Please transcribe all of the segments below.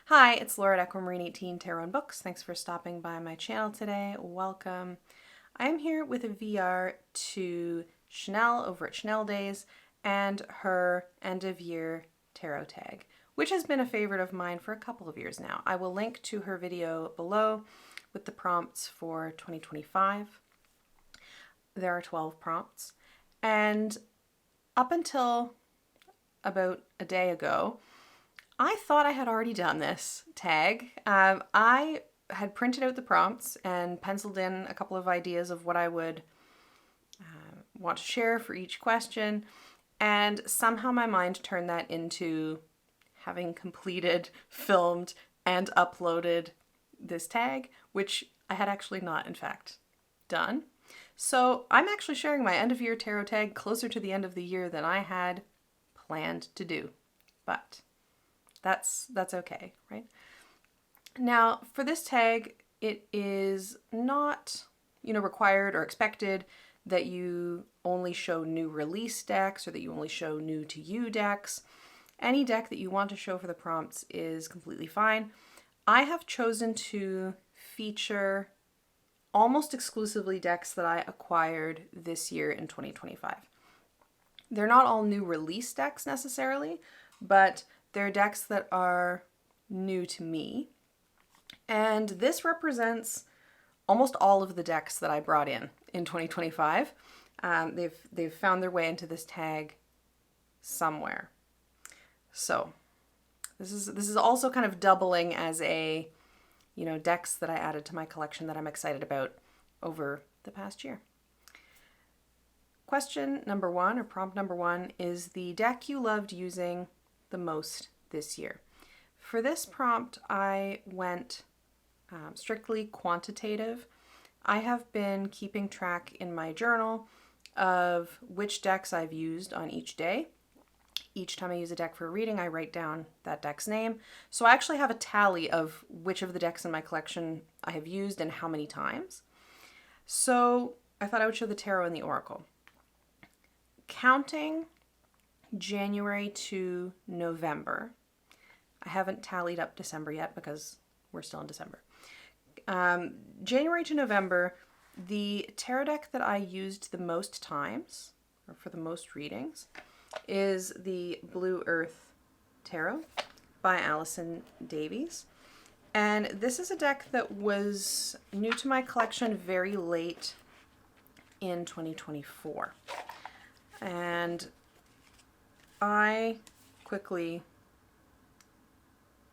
Hi, it's Laura at Aquamarine18 Tarot and Books. Thanks for stopping by my channel today. Welcome. I'm here with a VR to Chanel over at Chanel Days and her end of year tarot tag, which has been a favorite of mine for a couple of years now. I will link to her video below with the prompts for 2025. There are 12 prompts, and up until about a day ago, I thought I had already done this tag. I had printed out the prompts and penciled in a couple of ideas of what I would want to share for each question, and somehow my mind turned that into having completed, filmed, and uploaded this tag, which I had actually not, in fact, done. So I'm actually sharing my end of year tarot tag closer to the end of the year than I had planned to do, but that's okay, right? Now, for this tag, it is not, required or expected that you only show new release decks or that you only show new to you decks. Any deck that you want to show for the prompts is completely fine. I have chosen to feature almost exclusively decks that I acquired this year in 2025. They're not all new release decks necessarily, but they're decks that are new to me. And this represents almost all of the decks that I brought in 2025. They've found their way into this tag somewhere. So this is also kind of doubling as a, decks that I added to my collection that I'm excited about over the past year. Question number one, or prompt number one, is the deck you loved using the most this year. For this prompt, I went strictly quantitative. I have been keeping track in my journal of which decks I've used on each day. Each time I use a deck for a reading, I write down that deck's name. So I actually have a tally of which of the decks in my collection I have used and how many times. So I thought I would show the tarot and the oracle. Counting January to November. I haven't tallied up December yet because we're still in December. January to November, the tarot deck that I used the most times, or for the most readings, is the Blue Earth Tarot by Allison Davies. And this is a deck that was new to my collection very late in 2024. And I quickly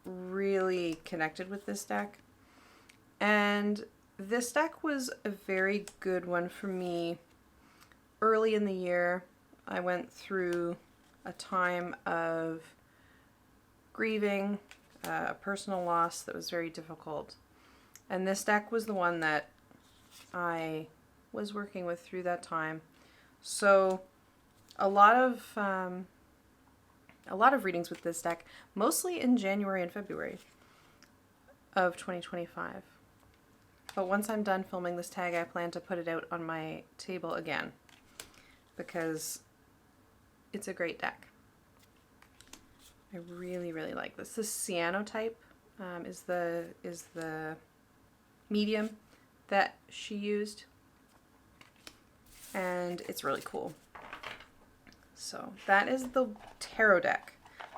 really connected with this deck. And this deck was a very good one for me. Early in the year, I went through a time of grieving, a personal loss that was very difficult. And this deck was the one that I was working with through that time. So a lot of readings with this deck, mostly in January and February of 2025. But once I'm done filming this tag, I plan to put it out on my table again because it's a great deck. I really, really like this. This cyanotype is the medium that she used, and it's really cool. So that is the tarot deck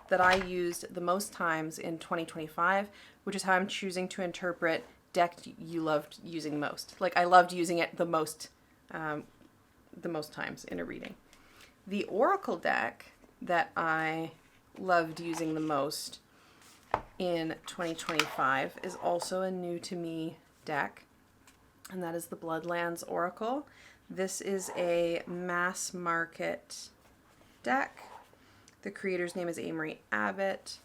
that I used the most times in 2025, which is how I'm choosing to interpret deck you loved using most. Like, I loved using it the most times in a reading. The oracle deck that I loved using the most in 2025 is also a new to me deck, and that is the Bloodlands Oracle. This is a mass market deck. The creator's name is Amory Abbott,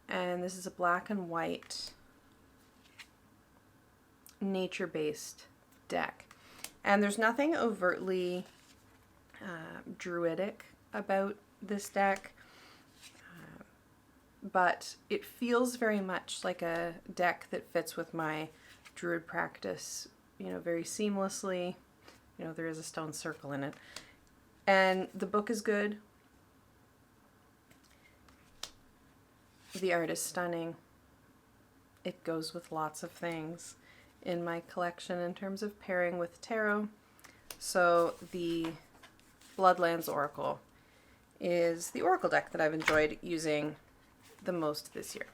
and this is a black and white nature-based deck. And there's nothing overtly druidic about this deck, but it feels very much like a deck that fits with my druid practice, very seamlessly. There is a stone circle in it. And the book is good. The art is stunning. It goes with lots of things in my collection in terms of pairing with tarot. So the Bloodlands Oracle is the oracle deck that I've enjoyed using the most this year.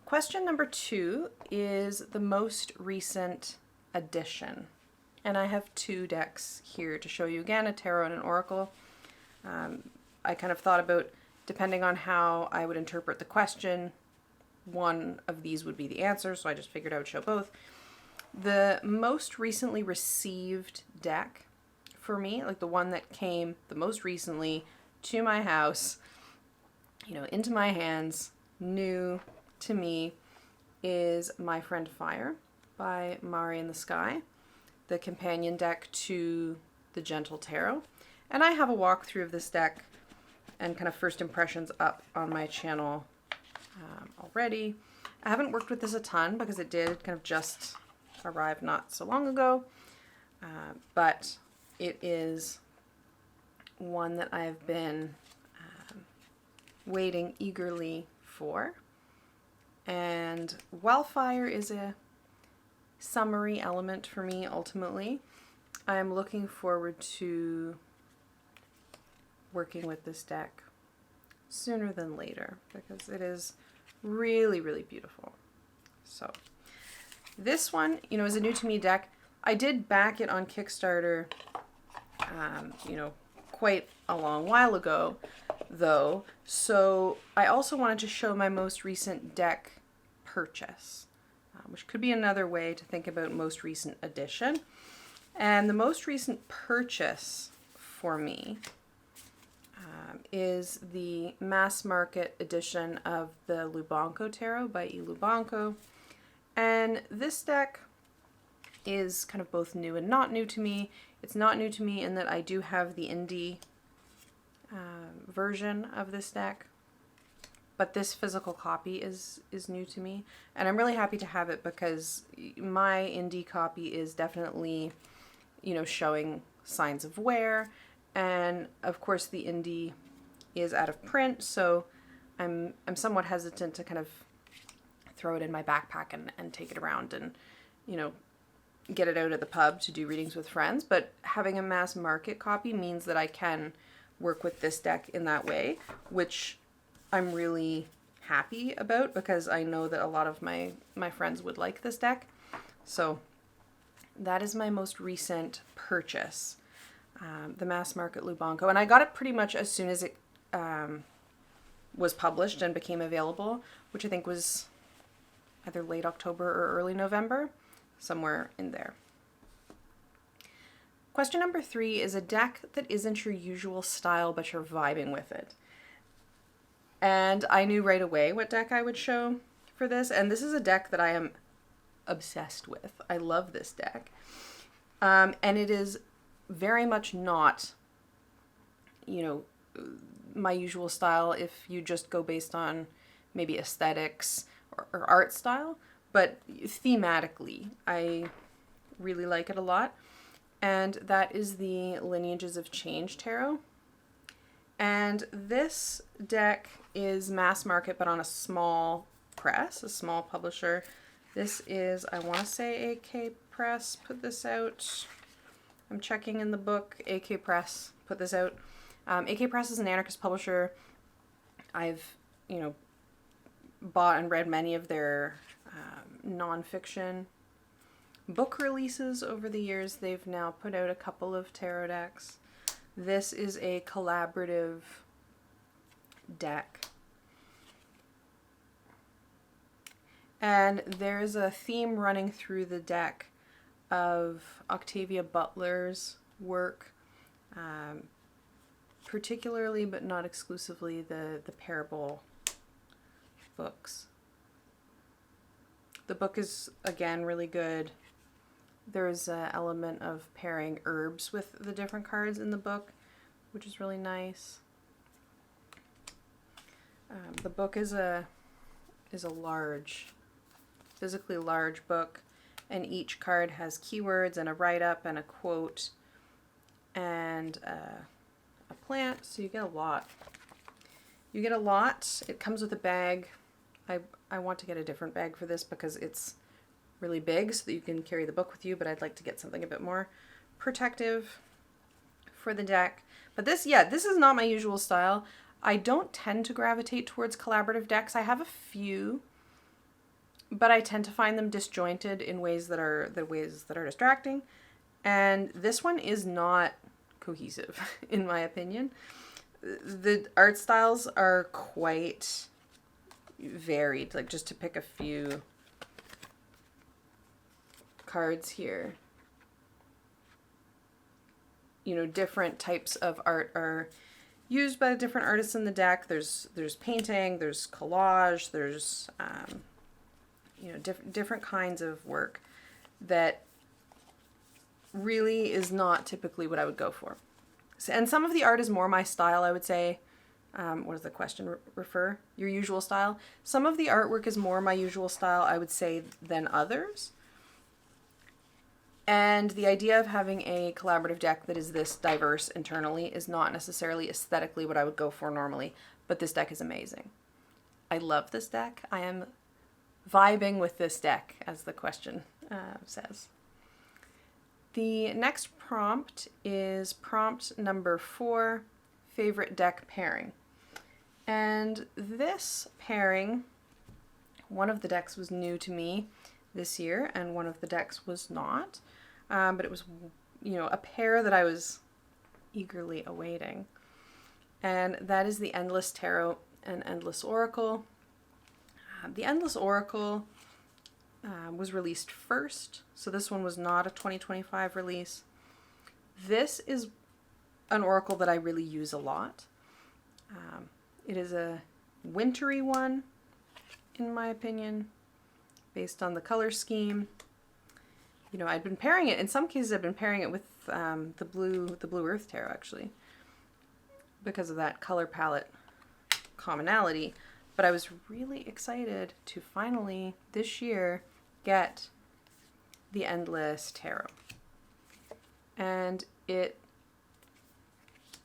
Question number 2 is the most recent addition. And I have 2 decks here to show you again, a tarot and an oracle. I kind of thought about, depending on how I would interpret the question, one of these would be the answer, so I just figured I would show both. The most recently received deck for me, like the one that came the most recently to my house, into my hands, new to me, is My Friend Fire by Mari in the Sky, the companion deck to the Gentle Tarot. And I have a walkthrough of this deck and kind of first impressions up on my channel already. I haven't worked with this a ton because it did kind of just arrive not so long ago, but it is one that I've been waiting eagerly for. And Wildfire is a summery element for me ultimately. I'm looking forward to working with this deck sooner than later because it is really, really beautiful. So this one, is a new to me deck. I did back it on Kickstarter, quite a long while ago, though. So I also wanted to show my most recent deck purchase, which could be another way to think about most recent addition. And the most recent purchase for me is the mass market edition of the Lubanco Tarot by E. Lubanco. And this deck is kind of both new and not new to me. It's not new to me in that I do have the indie version of this deck, but this physical copy is new to me. And I'm really happy to have it because my indie copy is definitely, showing signs of wear. And of course the indie is out of print, so I'm somewhat hesitant to kind of throw it in my backpack and take it around and, get it out at the pub to do readings with friends. But having a mass market copy means that I can work with this deck in that way, which I'm really happy about because I know that a lot of my friends would like this deck. So that is my most recent purchase, the mass market Lubanco. And I got it pretty much as soon as it was published and became available, which I think was either late October or early November, somewhere in there. Question number 3 is a deck that isn't your usual style, but you're vibing with it. And I knew right away what deck I would show for this, and this is a deck that I am obsessed with. I love this deck. And it is very much not, my usual style if you just go based on maybe aesthetics or art style, but thematically I really like it a lot. And that is the Lineages of Change Tarot. And this deck is mass market, but on a small press, a small publisher. This is, I want to say AK Press put this out. I'm checking in the book. AK Press put this out. AK Press is an anarchist publisher. I've, bought and read many of their nonfiction book releases over the years. They've now put out a couple of tarot decks. This is a collaborative deck. And there's a theme running through the deck of Octavia Butler's work, particularly but not exclusively the parable books. The book is, again, really good. There's an element of pairing herbs with the different cards in the book, which is really nice. The book is a large, physically large book, and each card has keywords and a write-up and a quote and a plant, so you get a lot You get a lot. It comes with a bag. I want to get a different bag for this because it's really big so that you can carry the book with you, but I'd like to get something a bit more protective for the deck. But this is not my usual style. I don't tend to gravitate towards collaborative decks. I have a few, but I tend to find them disjointed in ways that are distracting. And this one is not cohesive, in my opinion. The art styles are quite varied. Like, just to pick a few cards here, you know, different types of art are used by the different artists in the deck. There's painting, there's collage, there's you know, different kinds of work that really is not typically what I would go for. And some of the art is more my style, I would say. What does the question refer? Your usual style? Some of the artwork is more my usual style, I would say, than others. And the idea of having a collaborative deck that is this diverse internally is not necessarily aesthetically what I would go for normally, but this deck is amazing. I love this deck. I am vibing with this deck, as the question says. The next prompt is prompt number 4, favorite deck pairing. And this pairing, one of the decks was new to me this year, and one of the decks was not. But it was, you know, a pair that I was eagerly awaiting. And that is the Endless Tarot and Endless Oracle. The Endless Oracle was released first, so this one was not a 2025 release. This is an oracle that I really use a lot. It is a wintry one, in my opinion, based on the color scheme. You know, I'd been pairing it, in some cases I've been pairing it with the Blue Earth Tarot, actually, because of that color palette commonality. But I was really excited to finally, this year, get the Endless Tarot. And it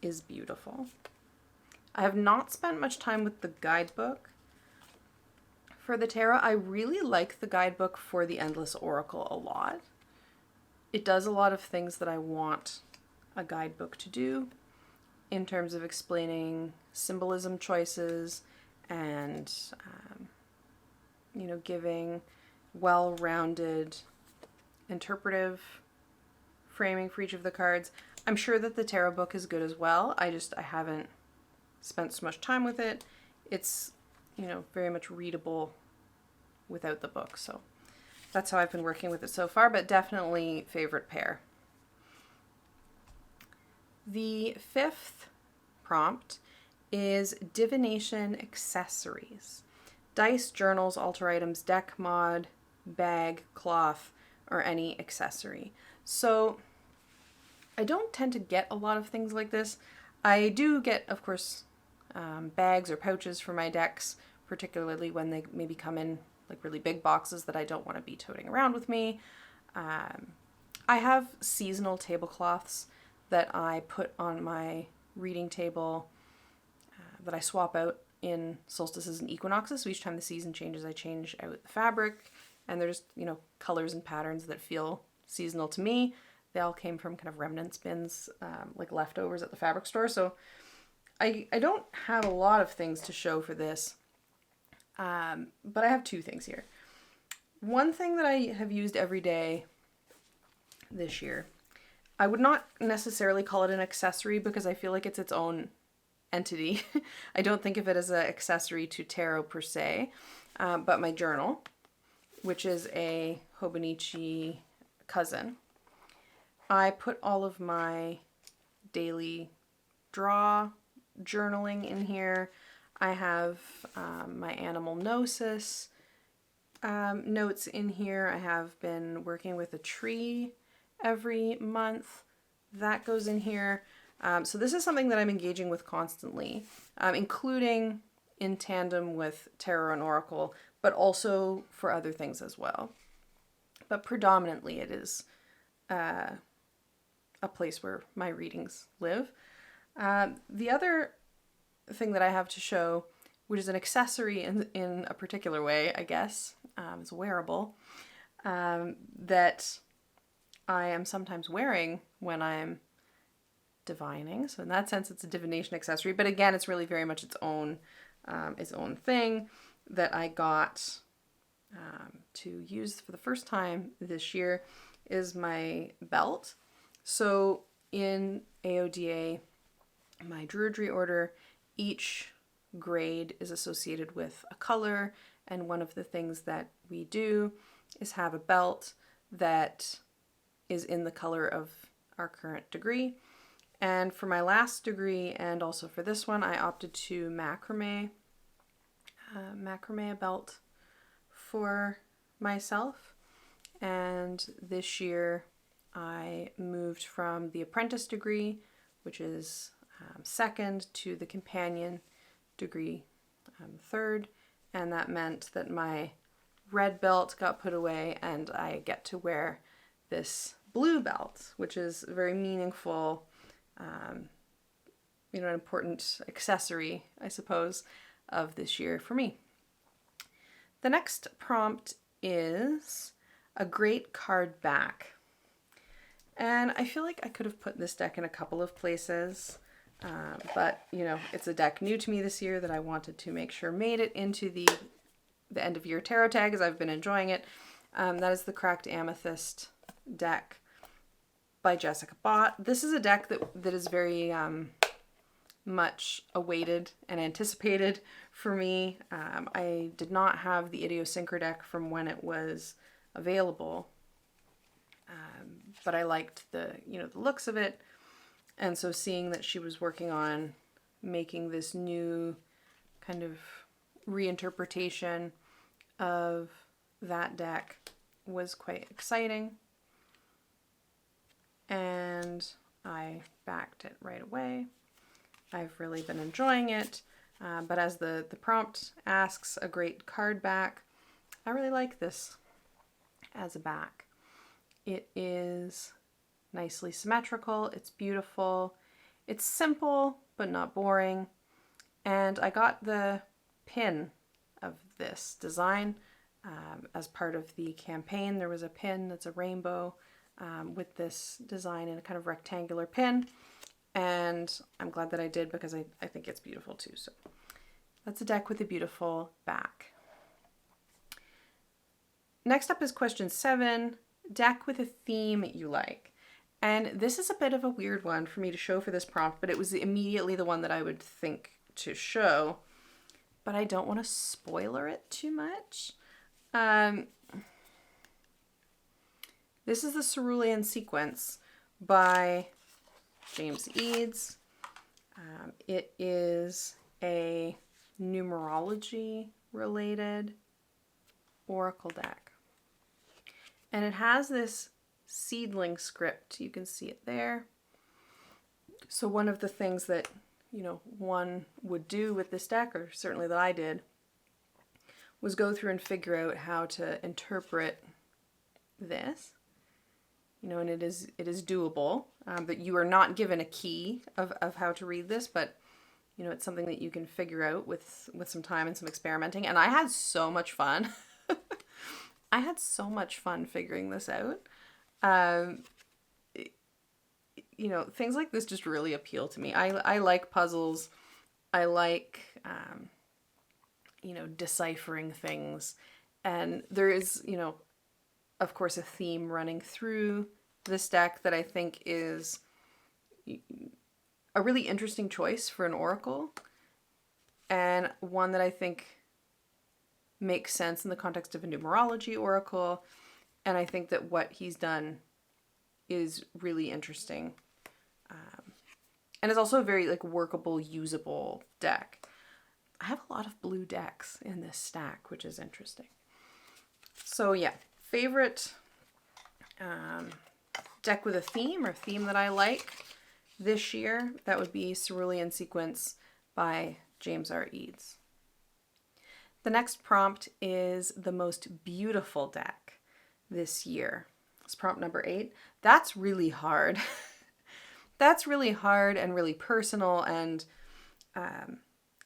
is beautiful. I have not spent much time with the guidebook for the tarot. I really like the guidebook for the Endless Oracle a lot. It does a lot of things that I want a guidebook to do in terms of explaining symbolism choices and, you know, giving well-rounded interpretive framing for each of the cards. I'm sure that the tarot book is good as well. I haven't spent so much time with it. It's, you know, very much readable without the book, so that's how I've been working with it so far, but definitely favorite pair. The 5th prompt is Divination accessories. Dice, journals, altar items, deck mod, bag, cloth, or any accessory. So I don't tend to get a lot of things like this. I do get, of course, bags or pouches for my decks, particularly when they maybe come in like really big boxes that I don't want to be toting around with me. I have seasonal tablecloths that I put on my reading table that I swap out in solstices and equinoxes. So each time the season changes, I change out the fabric, and there's, you know, colors and patterns that feel seasonal to me. They all came from kind of remnants bins, like leftovers at the fabric store. So I don't have a lot of things to show for this, but I have 2 things here. One thing that I have used every day this year, I would not necessarily call it an accessory because I feel like it's its own entity. I don't think of it as an accessory to tarot per se, but my journal, which is a Hobonichi cousin. I put all of my daily draw journaling in here. I have my animal gnosis notes in here. I have been working with a tree every month. That goes in here. So this is something that I'm engaging with constantly, including in tandem with tarot and oracle, but also for other things as well. But predominantly it is a place where my readings live. The other thing that I have to show, which is an accessory in a particular way, I guess. It's wearable, that I am sometimes wearing when I'm divining. So in that sense, it's a divination accessory. But again, it's really very much its own thing that I got to use for the first time this year is my belt. So in AODA, my Druidry order, each grade is associated with a color, and one of the things that we do is have a belt that is in the color of our current degree. And for my last degree, and also for this one, I opted to macrame a belt for myself. And this year I moved from the apprentice degree, which is second, to the companion degree, third. And that meant that my red belt got put away and I get to wear this blue belt, which is a very meaningful, an important accessory, I suppose, of this year for me. The next prompt is a great card back. And I feel like I could have put this deck in a couple of places, but it's a deck new to me this year that I wanted to make sure made it into the end of year tarot tag, as I've been enjoying it. That is the Cracked Amethyst deck by Jessica Bott. This is a deck that is very much awaited and anticipated for me. I did not have the Idiosynchro deck from when it was available, but I liked the looks of it, and so seeing that she was working on making this new kind of reinterpretation of that deck was quite exciting. And I backed it right away. I've really been enjoying it, but as the prompt asks, a great card back, I really like this as a back. It is nicely symmetrical, it's beautiful, it's simple but not boring, and I got the pin of this design as part of the campaign. There was a pin that's a rainbow with this design in a kind of rectangular pin, and I'm glad that I did because I think it's beautiful too. So that's a deck with a beautiful back. Next up is question 7, deck with a theme you like. And this is a bit of a weird one for me to show for this prompt, but it was immediately the one that I would think to show, but I don't want to spoiler it too much. This is the Cerulean Sequence by James Eads. It is a numerology-related oracle deck. And it has this seedling script. You can see it there. So one of the things that, one would do with this deck, or certainly that I did, was go through and figure out how to interpret this. And it is doable, but you are not given a key of how to read this, but it's something that you can figure out with some time and some experimenting. And I had so much fun. I had so much fun figuring this out. Things like this just really appeal to me. I like puzzles. I like, deciphering things. And there is, of course, a theme running through this deck that I think is a really interesting choice for an oracle, and one that I think makes sense in the context of a numerology oracle, and I think that what he's done is really interesting, and is also a very workable, usable deck. I have a lot of blue decks in this stack, which is interesting. So yeah, favorite deck with a theme, or theme that I like this year, that would be Cerulean Sequence by James R. Eads. The next prompt is the most beautiful deck this year. It's prompt number 8. That's really hard. That's really hard and really personal, and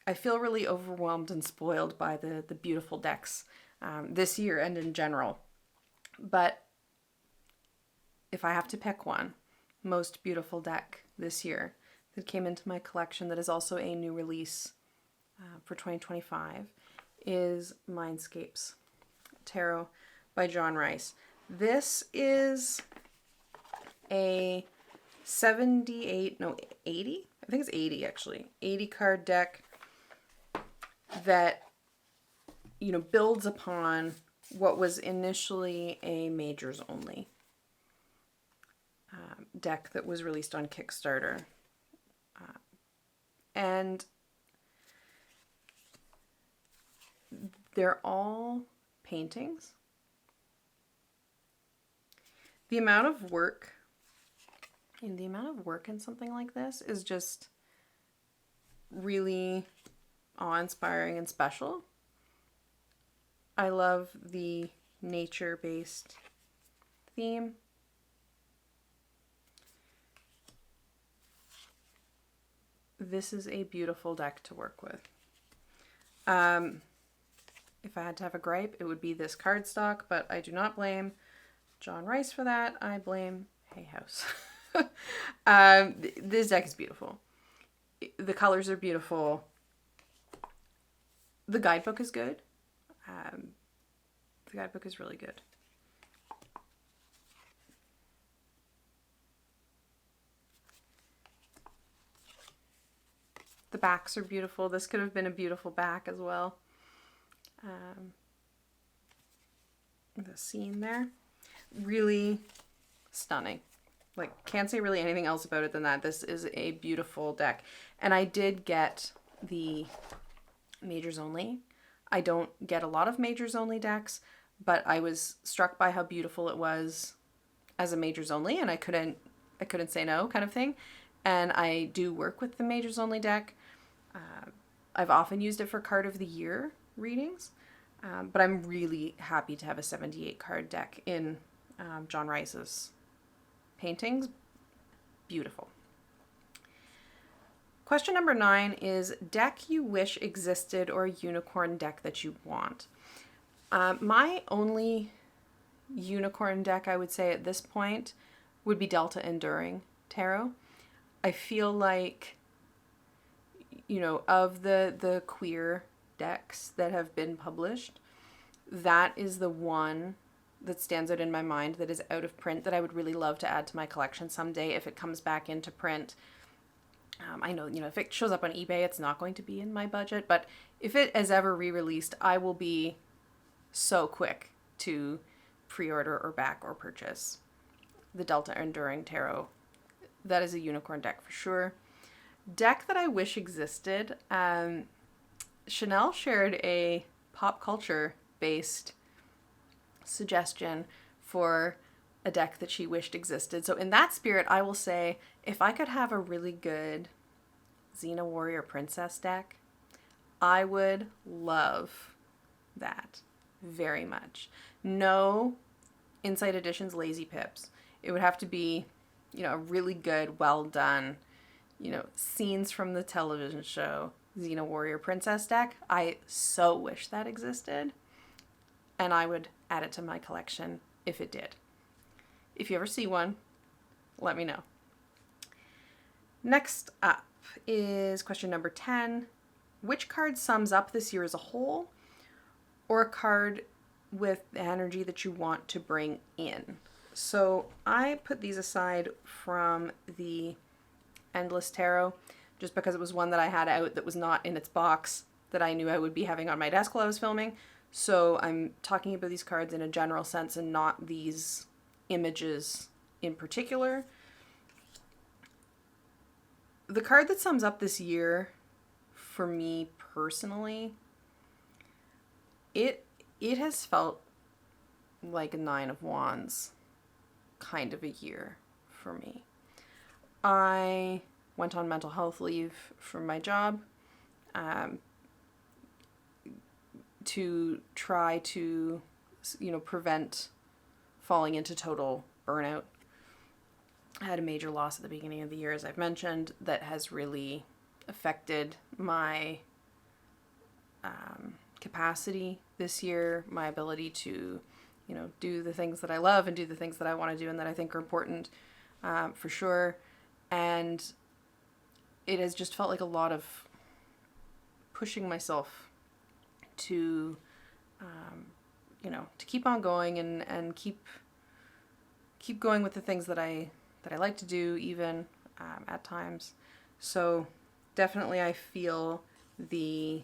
I feel really overwhelmed and spoiled by the beautiful decks this year and in general. But if I have to pick one, most beautiful deck this year that came into my collection that is also a new release for 2025 is Mindscapes Tarot by John Rice. This is a 80, I think it's 80 actually, 80 card deck that, you know, builds upon what was initially a majors only deck that was released on Kickstarter. And they're all paintings. The amount of work in something like this is just really awe-inspiring and special. I love the nature-based theme. This is a beautiful deck to work with. If I had to have a gripe, it would be this cardstock, but I do not blame John Rice for that. I blame Hay House. This deck is beautiful. The colors are beautiful. The guidebook is good. The guidebook is really good. The backs are beautiful. This could have been a beautiful back as well. The scene there, really stunning. Like, can't say really anything else about it than that. This is a beautiful deck. And I did get the majors only. I don't get a lot of majors only decks, but I was struck by how beautiful it was as a majors only, and I couldn't say no kind of thing. And I do work with the majors only deck. I've often used it for card of the year readings, but I'm really happy to have a 78 card deck in John Rice's paintings. Beautiful. Question number 9 is deck you wish existed or unicorn deck that you want. My only unicorn deck I would say at this point would be Delta Enduring Tarot. I feel like, you know, of the queer decks that have been published, that is the one that stands out in my mind that is out of print that I would really love to add to my collection someday if it comes back into print. I know, you know, if it shows up on eBay, it's not going to be in my budget, but if it is ever re-released, I will be so quick to pre-order or back or purchase the Delta Enduring Tarot. That is a unicorn deck for sure. Deck that I wish existed. Chanel shared a pop culture based suggestion for a deck that she wished existed. So in that spirit, I will say if I could have a really good Xena Warrior Princess deck, I would love that very much. No Inside Editions Lazy Pips. It would have to be, you know, a really good, well done, you know, scenes from the television show Xena Warrior Princess deck. I so wish that existed, and I would add it to my collection if it did. If you ever see one, let me know. Next up is question number 10. Which card sums up this year as a whole, or a card with the energy that you want to bring in? So I put these aside from the Endless Tarot just because it was one that I had out that was not in its box that I knew I would be having on my desk while I was filming. So I'm talking about these cards in a general sense and not these images in particular. The card that sums up this year for me personally, it has felt like a Nine of Wands kind of a year for me. I went on mental health leave from my job to try to, you know, prevent falling into total burnout. I had a major loss at the beginning of the year, as I've mentioned, that has really affected my capacity this year, my ability to, do the things that I love and do the things that I want to do and that I think are important, for sure. And it has just felt like a lot of pushing myself to, to keep on going and keep going with the things that I like to do, even at times. So definitely I feel the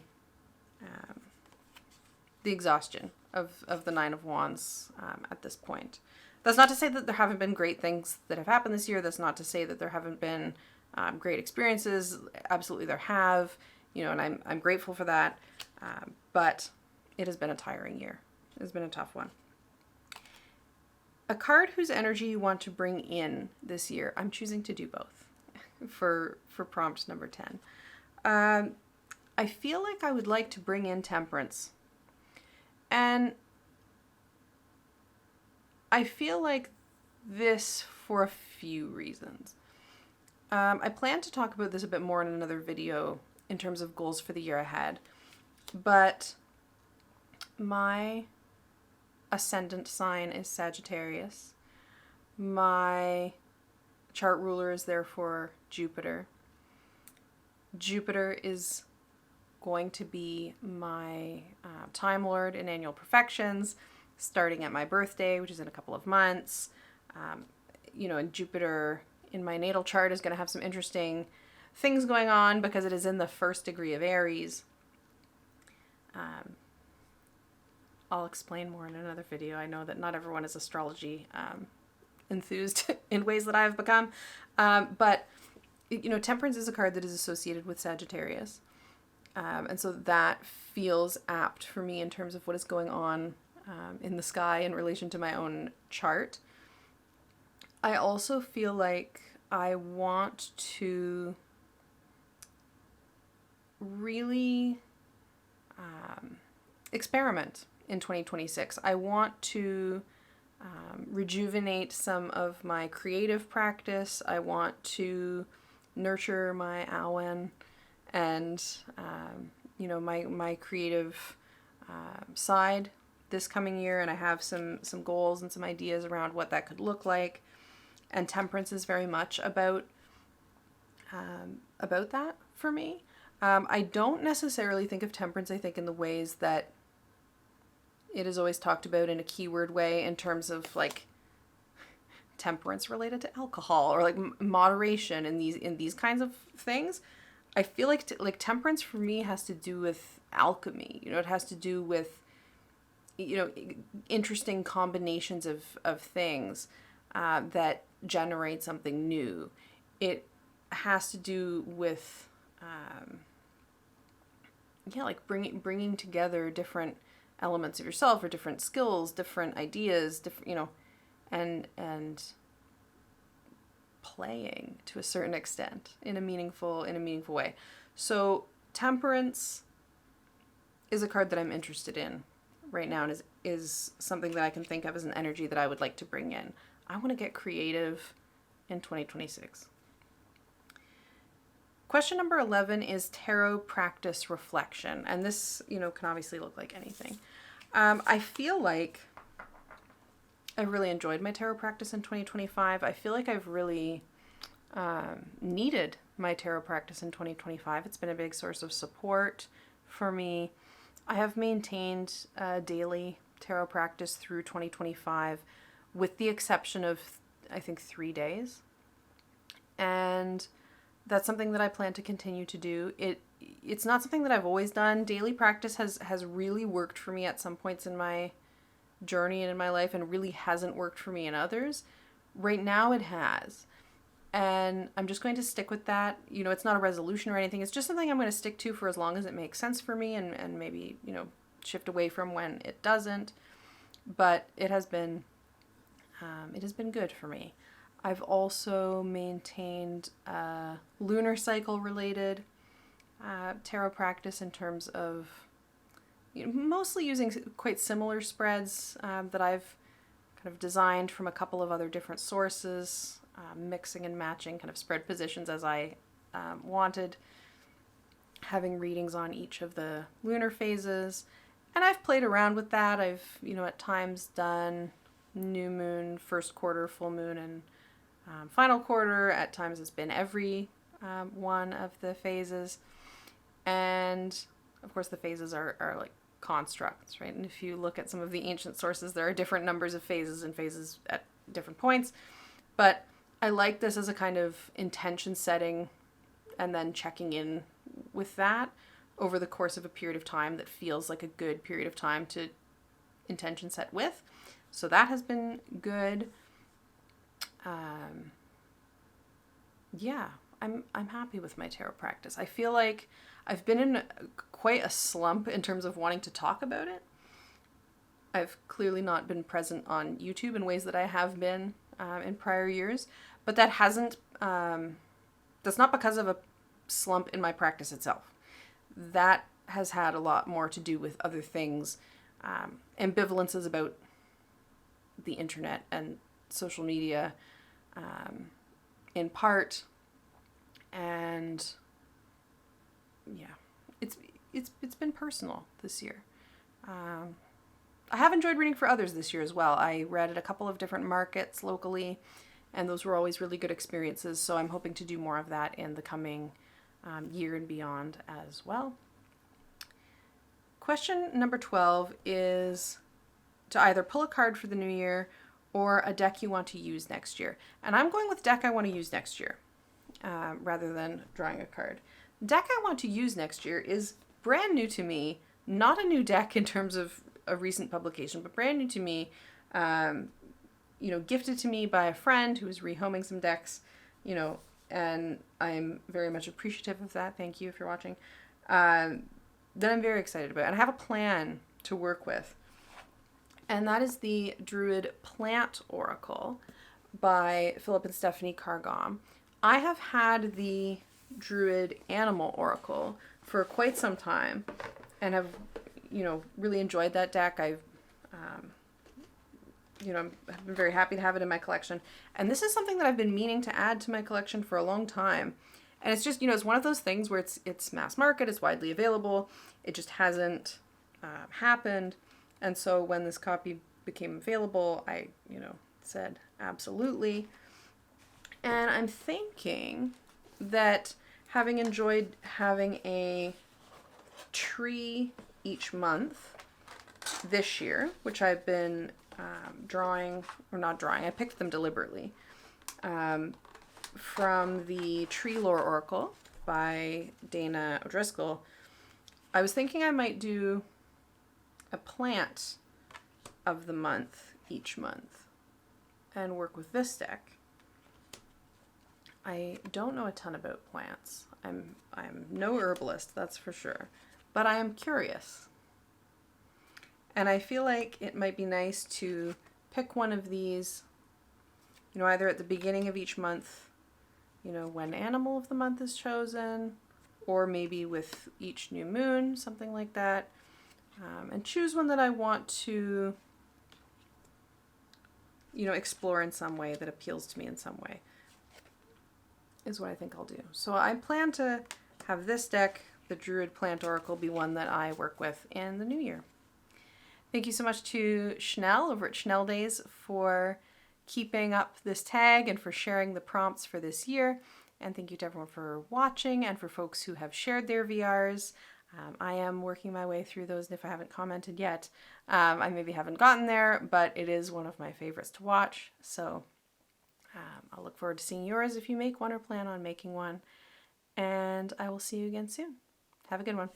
exhaustion of the Nine of Wands at this point. That's not to say that there haven't been great things that have happened this year. That's not to say that there haven't been great experiences. Absolutely there have, and I'm grateful for that. But it has been a tiring year. It has been a tough one. A card whose energy you want to bring in this year. I'm choosing to do both for prompt number 10. I feel like I would like to bring in Temperance. And I feel like this for a few reasons. I plan to talk about this a bit more in another video in terms of goals for the year ahead. But my ascendant sign is Sagittarius. My chart ruler is therefore Jupiter. Jupiter is going to be my Time Lord in annual perfections, starting at my birthday, which is in a couple of months. And Jupiter in my natal chart is going to have some interesting things going on because it is in the first degree of Aries. I'll explain more in another video. I know that not everyone is astrology enthused in ways that I've become. But Temperance is a card that is associated with Sagittarius. And so that feels apt for me in terms of what is going on in the sky in relation to my own chart. I also feel like I want to really experiment in 2026. I want to rejuvenate some of my creative practice. I want to nurture my Awen and my creative side this coming year, and I have some goals and some ideas around what that could look like. And Temperance is very much about that for me. I don't necessarily think of Temperance, I think, in the ways that it is always talked about in a keyword way, in terms of like temperance related to alcohol or like moderation and these kinds of things. I feel like temperance for me has to do with alchemy. It has to do with interesting combinations of things that generate something new. It has to do with bringing together different elements of yourself, or different skills, different ideas, and playing to a certain extent in a meaningful way. So Temperance is a card that I'm interested in right now, and is something that I can think of as an energy that I would like to bring in. I want to get creative in 2026. Question number 11 is tarot practice reflection. And this, can obviously look like anything. I feel like I really enjoyed my tarot practice in 2025. I feel like I've really needed my tarot practice in 2025. It's been a big source of support for me. I have maintained a daily tarot practice through 2025, with the exception of, I think, 3 days. And that's something that I plan to continue to do. It's not something that I've always done. Daily practice has really worked for me at some points in my journey and in my life, and really hasn't worked for me in others. Right now it has. And I'm just going to stick with that. It's not a resolution or anything. It's just something I'm going to stick to for as long as it makes sense for me, and maybe, shift away from when it doesn't. But it has been good for me. I've also maintained lunar cycle related tarot practice in terms of mostly using quite similar spreads that I've kind of designed from a couple of other different sources, mixing and matching kind of spread positions as I wanted. having readings on each of the lunar phases. And I've played around with that. I've, at times done new moon, first quarter, full moon, and final quarter. At times it's been every one of the phases. And of course the phases are like constructs, right? And if you look at some of the ancient sources, there are different numbers of phases and phases at different points. But I like this as a kind of intention setting and then checking in with that over the course of a period of time that feels like a good period of time to intention set with. So that has been good. Yeah, I'm happy with my tarot practice. I feel like I've been in quite a slump in terms of wanting to talk about it. I've clearly not been present on YouTube in ways that I have been in prior years, but that hasn't, that's not because of a slump in my practice itself. That has had a lot more to do with other things, ambivalences about the internet and social media, in part, and yeah, it's been personal this year. I have enjoyed reading for others this year as well. I read at a couple of different markets locally, and those were always really good experiences. So I'm hoping to do more of that in the coming year and beyond as well. Question number 12 is to either pull a card for the new year or a deck you want to use next year. And I'm going with deck I want to use next year rather than drawing a card. Deck I want to use next year is brand new to me, not a new deck in terms of a recent publication, but brand new to me, gifted to me by a friend who was rehoming some decks, and I'm very much appreciative of that. Thank you if you're watching. That I'm very excited about. And I have a plan to work with. And that is the Druid Plant Oracle by Philip and Stephanie Cargom. I have had the Druid Animal Oracle for quite some time and have, really enjoyed that deck. I've been very happy to have it in my collection. And this is something that I've been meaning to add to my collection for a long time. And it's just, it's one of those things where it's mass market, it's widely available. It just hasn't happened. And so when this copy became available, I, said absolutely. And I'm thinking that having enjoyed having a tree each month this year, which I've been drawing, or not drawing, I picked them deliberately, from the Tree Lore Oracle by Dana O'Driscoll, I was thinking I might do a plant of the month each month and work with this deck. I don't know a ton about plants. I'm no herbalist, that's for sure, but I am curious. And I feel like it might be nice to pick one of these, either at the beginning of each month, when animal of the month is chosen, or maybe with each new moon, something like that. And choose one that I want to, explore in some way that appeals to me in some way, is what I think I'll do. So I plan to have this deck, the Druid Plant Oracle, be one that I work with in the new year. Thank you so much to Chanel over at Chanel Days for keeping up this tag and for sharing the prompts for this year. And thank you to everyone for watching and for folks who have shared their VRs. I am working my way through those, and if I haven't commented yet, I maybe haven't gotten there, but it is one of my favorites to watch. So I'll look forward to seeing yours if you make one or plan on making one. And I will see you again soon. Have a good one.